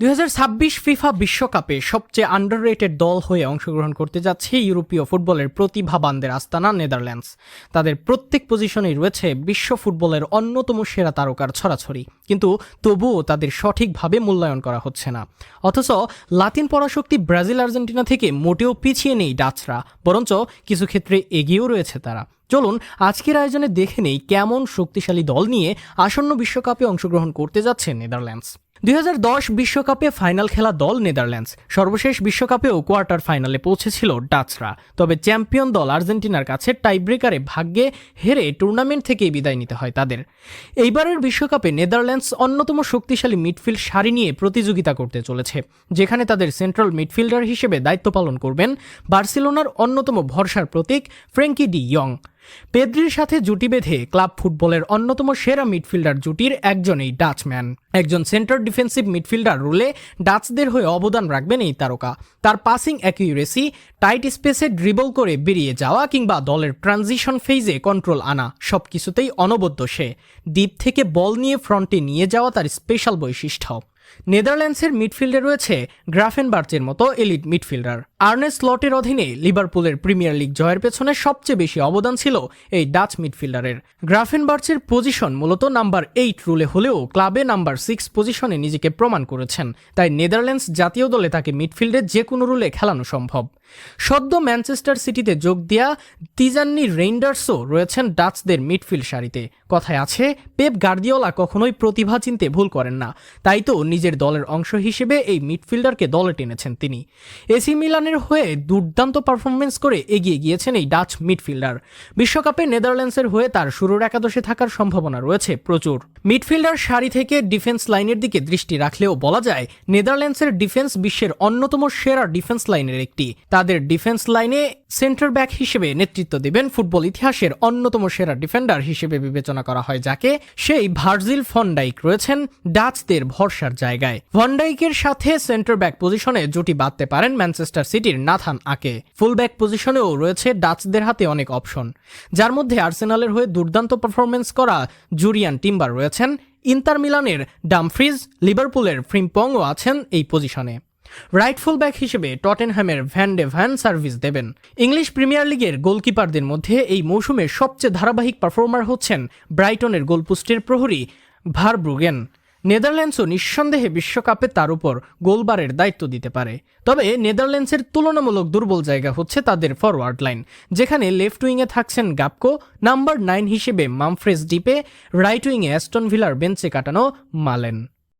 2026 FIFA বিশ্বকাপে সবচেয়ে underrated দল হয়ে অংশগ্রহণ করতে যাচ্ছে ইউরোপীয় ফুটবলের প্রতিভাবানদের আস্তানা নেদারল্যান্ডস। তাদের প্রত্যেক পজিশনেই রয়েছে বিশ্ব ফুটবলের অন্যতম সেরা তারকার ছড়াছড়ি, কিন্তু তবুও তাদের সঠিকভাবে মূল্যায়ন করা হচ্ছে না। অথচ লাতিন পরাশক্তি ব্রাজিল আর্জেন্টিনা থেকে মোটেও পিছিয়ে নেই ডাচরা, বরঞ্চ কিছু ক্ষেত্রে এগিয়েও রয়েছে তারা। চলুন আজকের আয়োজনে দেখে নেই কেমন শক্তিশালী দল নিয়ে আসন্ন বিশ্বকাপে অংশগ্রহণ করতে যাচ্ছে নেদারল্যান্ডস। 2010 বিশ্বকাপে ফাইনাল খেলা দল নেদারল্যান্ডস, সর্বশেষ বিশ্বকাপেও কোয়ার্টার ফাইনালে পৌঁছেছিল ডাচরা। তবে চ্যাম্পিয়ন দল আর্জেন্টিনার কাছে টাইব্রেকারে ভাগ্যে হেরে টুর্নামেন্ট থেকেই বিদায় নিতে হয় তাদের। এইবারের বিশ্বকাপে নেদারল্যান্ডস অন্যতম শক্তিশালী মিডফিল্ড সারি নিয়ে প্রতিযোগিতা করতে চলেছে, যেখানে তাদের সেন্ট্রাল মিডফিল্ডার হিসেবে দায়িত্ব পালন করবেন বার্সেলোনার অন্যতম ভরসার প্রতীক ফ্র্যাঙ্কি ডি ইয়ং। পেদ্রির সাথে জুটি বেঁধে ক্লাব ফুটবলের অন্যতম সেরা মিডফিল্ডার জুটির একজনই ডাচম্যান। একজন সেন্টার ডিফেন্সিভ মিডফিল্ডার রোলে ডাচদের হয়ে অবদান রাখবেন এই তারকা। তার পাসিং অ্যাকিউরেসি, টাইট স্পেসে ড্রিবল করে বেরিয়ে যাওয়া কিংবা দলের ট্রানজিশন ফেজে কন্ট্রোল আনা, সবকিছুতেই অনবদ্য সে। ডিপ থেকে বল নিয়ে ফ্রন্টে নিয়ে যাওয়া তার স্পেশাল বৈশিষ্ট্য। নেদারল্যান্ডসের মিডফিল্ডে রয়েছে গ্রাফেনবার্চের মতো এলিট মিডফিল্ডার। আর্নে স্লটের অধীনে লিভারপুলের প্রিমিয়ার লিগ জয়ের পেছনে সবচেয়ে বেশি অবদান ছিল এই ডাচ মিডফিল্ডারের। গ্রাফেনবার্চের পজিশন মূলত নাম্বার 8 রুলে হলেও ক্লাবে নাম্বার 6 পজিশনে নিজেকে প্রমাণ করেছেন, তাই নেদারল্যান্ডস জাতীয় দলে তাকে মিডফিল্ডে যে কোনো রুলে খেলানো সম্ভব। সদ্য ম্যানচেস্টার সিটিতে যোগ দেয়া তিজান্নি রেইন্ডার্সও রয়েছেন ডাচদের মিডফিল্ড সারিতে। কথায় আছে, পেপ গার্দিওলা কখনোই প্রতিভা চিনতে ভুল করেন না, তাই তো নিজের দলের অংশ হিসেবে এই মিডফিল্ডারকে দলে টেনেছেন তিনি। এসি মিলানের হয়ে দুর্দান্ত পারফরমেন্স করে এগিয়ে গিয়েছেন এই ডাচ মিডফিল্ডার। বিশ্বকাপে নেদারল্যান্ডসের হয়ে তার শুরুর একাদশে থাকার সম্ভাবনা রয়েছে প্রচুর। মিডফিল্ডার সারি থেকে ডিফেন্স লাইনের দিকে দৃষ্টি রাখলেও বলা যায় নেদারল্যান্ডসের ডিফেন্স বিশ্বের অন্যতম সেরা ডিফেন্স লাইনের একটি। তাদের ডিফেন্স লাইনে সেন্টার ব্যাক হিসেবে নেতৃত্ব দেবেন ফুটবল ইতিহাসের অন্যতম সেরা ডিফেন্ডার হিসেবে বিবেচনা করা হয় যাকে, সেই ভার্জিল ভন ডাইক রয়েছেন ডাচদের ভরসার জায়গায়। ভন ডাইকের সাথে সেন্টার ব্যাক পজিশনে জুটি বাঁধতে পারেন ম্যানচেস্টার সিটির নাথান আকে। ফুল ব্যাক পজিশনেও রয়েছে ডাচদের হাতে অনেক অপশন, যার মধ্যে আর্সেনালের হয়ে দুর্দান্ত পারফরমেন্স করা জুরিয়ান টিম্বার রয়েছেন, ইন্টার মিলানের ডামফ্রিজ, লিভারপুলের ফ্রিম্পংও আছেন এই পজিশনে। রাইট ফুল ব্যাক হিসেবে টটেনহ্যামের ভ্যান ডে ভ্যান সার্ভিস দেবেন। ইংলিশ প্রিমিয়ার লিগের গোলকিপারদের মধ্যে এই মৌসুমে সবচেয়ে ধারাবাহিক পারফর্মার হচ্ছেন ব্রাইটনের গোলপোস্টের প্রহরী ভারব্রুগেন। নেদারল্যান্ডসও নিঃসন্দেহে বিশ্বকাপে তার উপর গোলবারের দায়িত্ব দিতে পারে। তবে নেদারল্যান্ডসের তুলনামূলক দুর্বল জায়গা হচ্ছে তাদের ফরওয়ার্ড লাইন, যেখানে লেফট উইংয়ে থাকছেন গাপকো, নাম্বার 9 হিসেবে মামফ্রেস ডিপে, রাইট উইংয়ে অ্যাস্টন ভিলার বেঞ্চে কাটানো মালেন।